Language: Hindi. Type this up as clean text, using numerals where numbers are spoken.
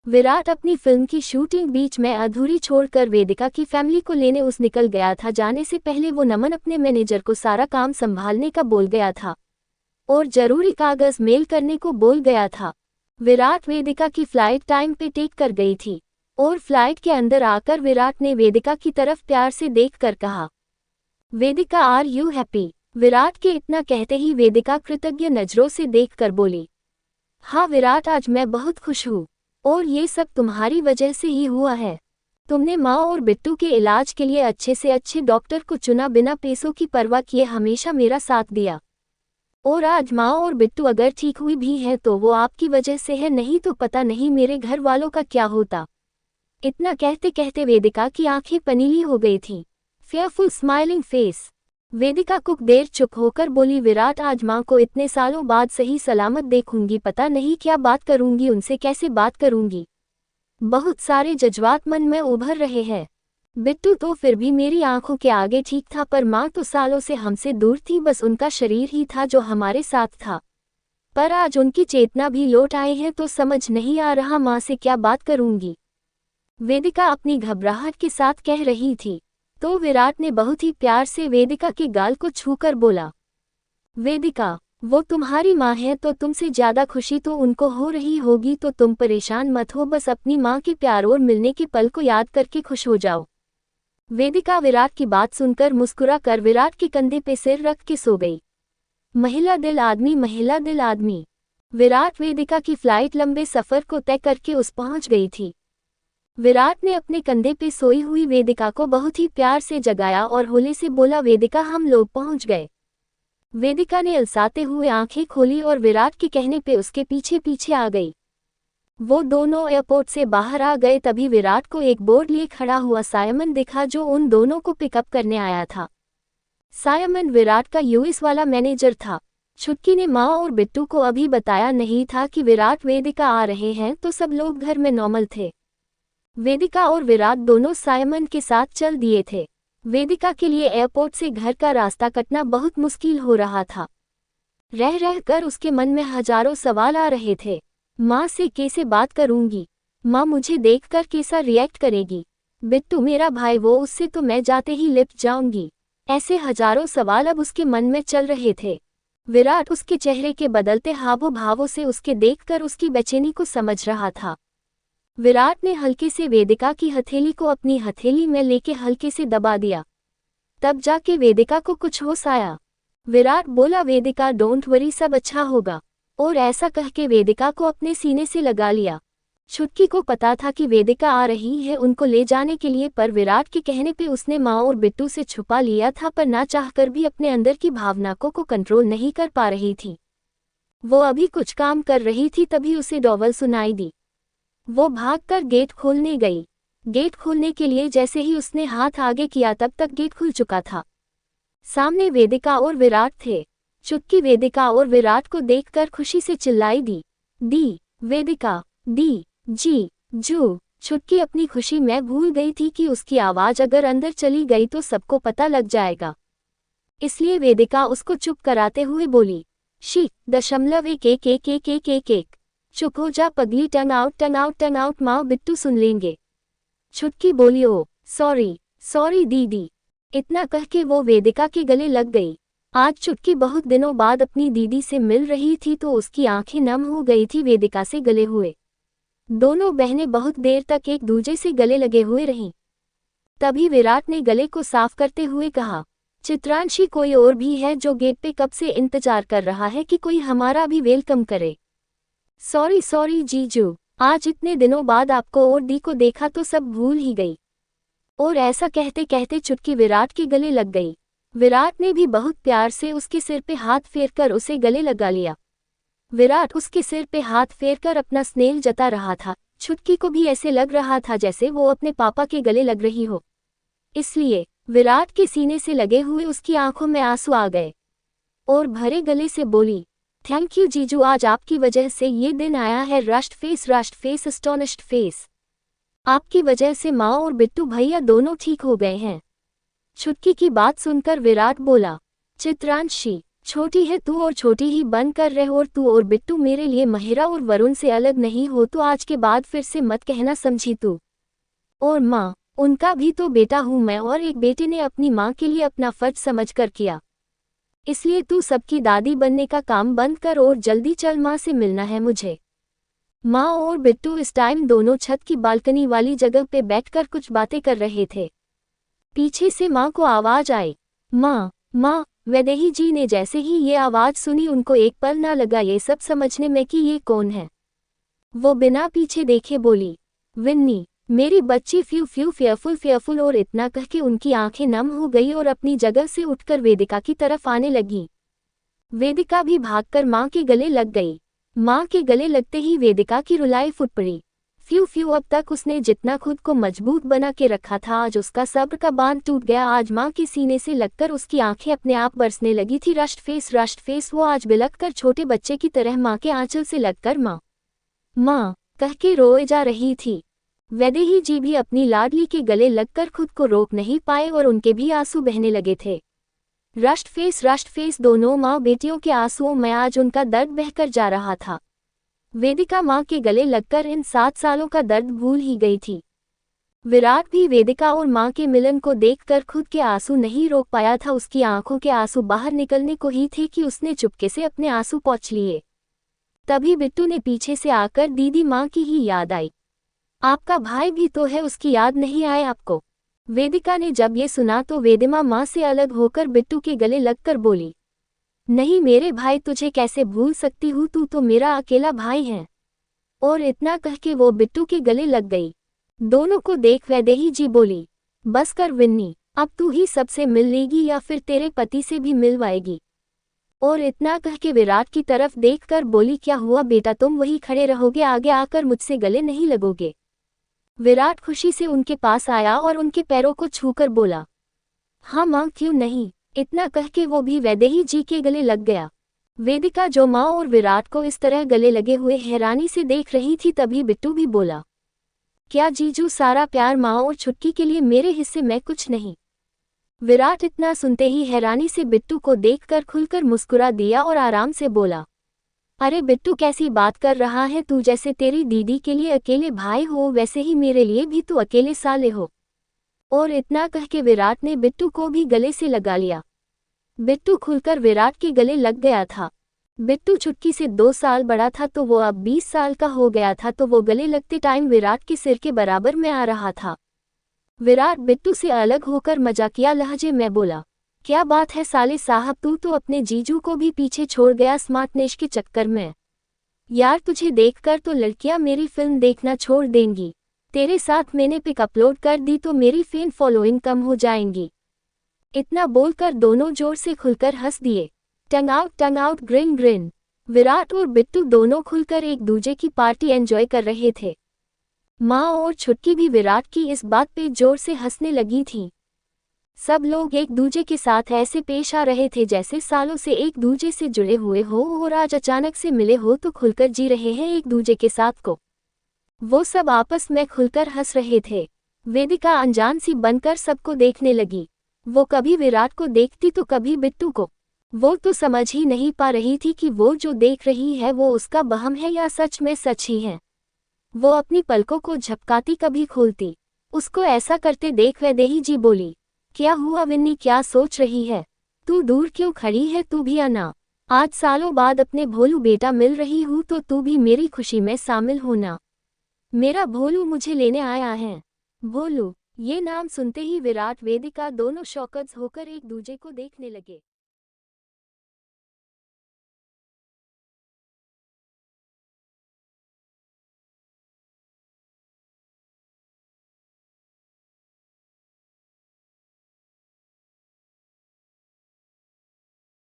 विराट अपनी फिल्म की शूटिंग बीच में अधूरी छोड़कर वेदिका की फैमिली को लेने उस निकल गया था। जाने से पहले वो नमन अपने मैनेजर को सारा काम संभालने का बोल गया था और जरूरी कागज मेल करने को बोल गया था। विराट वेदिका की फ्लाइट टाइम पे टेक कर गई थी और फ्लाइट के अंदर आकर विराट ने वेदिका की तरफ प्यार से देखकर कहा, वेदिका आर यू हैप्पी। विराट के इतना कहते ही वेदिका कृतज्ञ नजरों से देखकर बोली, हाँ विराट, आज मैं बहुत खुश हूँ और ये सब तुम्हारी वजह से ही हुआ है। तुमने माँ और बिट्टू के इलाज के लिए अच्छे से अच्छे डॉक्टर को चुना, बिना पैसों की परवाह किए हमेशा मेरा साथ दिया। और आज माँ और बिट्टू अगर ठीक हुई भी है तो वो आपकी वजह से है, नहीं तो पता नहीं मेरे घर वालों का क्या होता। इतना कहते कहते वेदिका की आंखें पनीली हो गई थीं। Fearful smiling face. वेदिका कुछ देर चुप होकर बोली, विराट आज माँ को इतने सालों बाद सही सलामत देखूंगी, पता नहीं क्या बात करूंगी, उनसे कैसे बात करूंगी। बहुत सारे जज्बात मन में उभर रहे हैं। बिट्टू तो फिर भी मेरी आंखों के आगे ठीक था, पर माँ तो सालों से हमसे दूर थी, बस उनका शरीर ही था जो हमारे साथ था। पर आज उनकी चेतना भी लौट आई है तो समझ नहीं आ रहा माँ से क्या बात करूंगी। वेदिका अपनी घबराहट के साथ कह रही थी तो विराट ने बहुत ही प्यार से वेदिका के गाल को छूकर बोला, वेदिका वो तुम्हारी माँ है तो तुमसे ज्यादा खुशी तो उनको हो रही होगी, तो तुम परेशान मत हो, बस अपनी माँ के प्यार और मिलने के पल को याद करके खुश हो जाओ। वेदिका विराट की बात सुनकर मुस्कुरा कर विराट के कंधे पे सिर रख के सो गई। महिला दिल आदमी, महिला दिल आदमी। विराट वेदिका की फ्लाइट लंबे सफर को तय करके उस पहुंच गई थी। विराट ने अपने कंधे पे सोई हुई वेदिका को बहुत ही प्यार से जगाया और होले से बोला, वेदिका हम लोग पहुंच गए। वेदिका ने अलसाते हुए आंखें खोली और विराट के कहने पे उसके पीछे पीछे आ गई। वो दोनों एयरपोर्ट से बाहर आ गए, तभी विराट को एक बोर्ड लिए खड़ा हुआ सायमन दिखा जो उन दोनों को पिकअप करने आया था। सायमन विराट का यूएस वाला मैनेजर था। छुटकी ने माँ और बिट्टू को अभी बताया नहीं था कि विराट वेदिका आ रहे हैं, तो सब लोग घर में नॉर्मल थे। वेदिका और विराट दोनों सायमन के साथ चल दिए थे। वेदिका के लिए एयरपोर्ट से घर का रास्ता कटना बहुत मुश्किल हो रहा था। रह रह कर उसके मन में हजारों सवाल आ रहे थे। माँ से कैसे बात करूंगी, माँ मुझे देखकर कैसा रिएक्ट करेगी, बिट्टू मेरा भाई वो, उससे तो मैं जाते ही लिपट जाऊंगी। ऐसे हजारों सवाल अब उसके मन में चल रहे थे। विराट उसके चेहरे के बदलते हावों भावों से उसके देखकर उसकी बेचैनी को समझ रहा था। विराट ने हल्के से वेदिका की हथेली को अपनी हथेली में लेके हल्के से दबा दिया। तब जाके वेदिका को कुछ होश आया। विराट बोला, वेदिका डोंट वरी, सब अच्छा होगा। और ऐसा कह के वेदिका को अपने सीने से लगा लिया। छुटकी को पता था कि वेदिका आ रही है उनको ले जाने के लिए, पर विराट के कहने पे उसने माँ और बिट्टू से छुपा लिया था, पर ना चाहकर भी अपने अंदर की भावना को कंट्रोल नहीं कर पा रही थी। वो अभी कुछ काम कर रही थी, तभी उसे डॉवल सुनाई दी। वो भागकर गेट खोलने गई। गेट खोलने के लिए जैसे ही उसने हाथ आगे किया तब तक गेट खुल चुका था। सामने वेदिका और विराट थे। चुटकी वेदिका और विराट को देखकर खुशी से चिल्लाई, दी वेदिका, दी जी जू। चुटकी अपनी खुशी में भूल गई थी कि उसकी आवाज अगर अंदर चली गई तो सबको पता लग जाएगा। इसलिए वेदिका उसको चुप कराते हुए बोली, शी दशमलव एक एक एक एक एक एक एक। चुप हो जा पगली, टंग आउट टंग आउट टंग आउट, माँ बिट्टू सुन लेंगे। छुटकी बोली, ओ सॉरी सॉरी दीदी। इतना कह के वो वेदिका के गले लग गई। आज चुटकी बहुत दिनों बाद अपनी दीदी से मिल रही थी तो उसकी आंखें नम हो गई थी वेदिका से गले हुए। दोनों बहनें बहुत देर तक एक दूजे से गले लगे हुए रहीं। तभी विराट ने गले को साफ करते हुए कहा, चित्रांशी कोई और भी है जो गेट पे कब से इंतजार कर रहा है कि कोई हमारा भी वेलकम करे। सॉरी सॉरी जीजू, आज इतने दिनों बाद आपको और दी को देखा तो सब भूल ही गई। और ऐसा कहते कहते चुटकी विराट के गले लग गई। विराट ने भी बहुत प्यार से उसके सिर पे हाथ फेरकर उसे गले लगा लिया। विराट उसके सिर पे हाथ फेरकर अपना स्नेह जता रहा था। चुटकी को भी ऐसे लग रहा था जैसे वो अपने पापा के गले लग रही हो। इसलिए विराट के सीने से लगे हुए उसकी आंखों में आंसू आ गए और भरे गले से बोली, थैंक यू जीजू, आज आपकी वजह से ये दिन आया है। राष्ट्र फेस एस्टोनिश्ड फेस। आपकी वजह से माँ और बिट्टू भैया दोनों ठीक हो गए हैं। छुटकी की बात सुनकर विराट बोला, चित्रांशी छोटी है तू और छोटी ही बन कर रह, और तू और बिट्टू मेरे लिए महिरा और वरुण से अलग नहीं हो, तो आज के बाद फिर से मत कहना, समझी तू। और माँ, उनका भी तो बेटा हूँ मैं, और एक बेटे ने अपनी माँ के लिए अपना फर्ज समझकर किया, इसलिए तू सबकी दादी बनने का काम बंद कर और जल्दी चल, माँ से मिलना है मुझे। माँ और बिट्टू इस टाइम दोनों छत की बालकनी वाली जगह पे बैठकर कुछ बातें कर रहे थे। पीछे से माँ को आवाज आई, माँ माँ। वैदेही जी ने जैसे ही ये आवाज सुनी, उनको एक पल ना लगा ये सब समझने में कि ये कौन है। वो बिना पीछे देखे बोली, विन्नी मेरी बच्ची, फ्यू फ्यू फेयरफुल फेयरफुल। और इतना कह के उनकी आंखें नम हो गई और अपनी जगह से उठकर वेदिका की तरफ आने लगी। वेदिका भी भागकर माँ के गले लग गई। माँ के गले लगते ही वेदिका की रुलाई फुट पड़ी। फ्यू फ्यू, अब तक उसने जितना खुद को मजबूत बना के रखा था, आज उसका सब्र का बांध टूट गया। आज माँ के सीने से लगकर उसकी आंखें अपने आप बरसने लगी थी। रस्ट फेस वो आज बिलखकर छोटे बच्चे की तरह माँ के आंचल से लगकर माँ माँ कह के रोए जा रही थी। वैदेही जी भी अपनी लाडली के गले लगकर खुद को रोक नहीं पाए और उनके भी आंसू बहने लगे थे। रस्ट फेस दोनों माँ बेटियों के आंसुओं में आज उनका दर्द बहकर जा रहा था। वेदिका माँ के गले लगकर इन 7 सालों का दर्द भूल ही गई थी। विराट भी वेदिका और माँ के मिलन को देखकर खुद के आंसू नहीं रोक पाया था। उसकी आंखों के आंसू बाहर निकलने को ही थे कि उसने चुपके से अपने आंसू पोंछ लिए। तभी बिट्टू ने पीछे से आकर, दीदी माँ की ही याद आई। आपका भाई भी तो है, उसकी याद नहीं आए आपको? वेदिका ने जब ये सुना तो वेदिमा माँ से अलग होकर बिट्टू के गले लगकर बोली, नहीं मेरे भाई, तुझे कैसे भूल सकती हूँ, तू तो मेरा अकेला भाई है। और इतना कह के वो बिट्टू के गले लग गई। दोनों को देख वैदेही जी बोली, बस कर विन्नी, अब तू ही सबसे मिल लेगी या फिर तेरे पति से भी मिलवाएगी। और इतना कह के विराट की तरफ देखकर बोली, क्या हुआ बेटा, तुम वही खड़े रहोगे, आगे आकर मुझसे गले नहीं लगोगे? विराट खुशी से उनके पास आया और उनके पैरों को छूकर बोला, हाँ माँ, क्यों नहीं। इतना कह के वो भी वैदेही जी के गले लग गया। वेदिका जो माँ और विराट को इस तरह गले लगे हुए हैरानी से देख रही थी, तभी बिट्टू भी बोला, क्या जीजू, सारा प्यार माँ और छुटकी के लिए, मेरे हिस्से में कुछ नहीं? विराट इतना सुनते ही हैरानी से बिट्टू को देखकर खुलकर मुस्कुरा दिया और आराम से बोला, अरे बिट्टू, कैसी बात कर रहा है तू, जैसे तेरी दीदी के लिए अकेले भाई हो वैसे ही मेरे लिए भी तू अकेले साले हो। और इतना कह के विराट ने बिट्टू को भी गले से लगा लिया। बिट्टू खुलकर विराट के गले लग गया था। बिट्टू छुटकी से 2 साल बड़ा था तो वो अब 20 साल का हो गया था, तो वो गले लगते टाइम विराट के सिर के बराबर में आ रहा था। विराट बिट्टू से अलग होकर मजाकिया लहजे में बोला, क्या बात है साले साहब, तू तो अपने जीजू को भी पीछे छोड़ गया स्मार्टनेस के चक्कर में। यार तुझे देखकर तो लड़कियां मेरी फिल्म देखना छोड़ देंगी। तेरे साथ मैंने पिक अपलोड कर दी तो मेरी फैन फॉलोइंग कम हो जाएंगी। इतना बोलकर दोनों जोर से खुलकर हंस दिए। टंग आउट ग्रिन ग्रिन। विराट और बिट्टू दोनों खुलकर एक दूजे की पार्टी एंजॉय कर रहे थे। माँ और छुटकी भी विराट की इस बात पे जोर से हंसने लगी थी। सब लोग एक दूजे के साथ ऐसे पेश आ रहे थे जैसे सालों से एक दूजे से जुड़े हुए हो और आज अचानक से मिले हो तो खुलकर जी रहे हैं एक दूजे के साथ को। वो सब आपस में खुलकर हंस रहे थे। वेदिका अनजान सी बनकर सबको देखने लगी। वो कभी विराट को देखती तो कभी बिट्टू को। वो तो समझ ही नहीं पा रही थी कि वो जो देख रही है वो उसका वहम है या सच में सच ही है। वो अपनी पलकों को झपकाती कभी खोलती। उसको ऐसा करते देख वैदेही जी बोली, क्या हुआ विन्नी, क्या सोच रही है? तू दूर क्यों खड़ी है, तू भी आना। आज सालों बाद अपने भोलू बेटा मिल रही हूँ तो तू भी मेरी खुशी में शामिल होना। मेरा भोलू मुझे लेने आया है। भोलू, ये नाम सुनते ही विराट वेदिका दोनों शॉकर्स होकर एक दूजे को देखने लगे।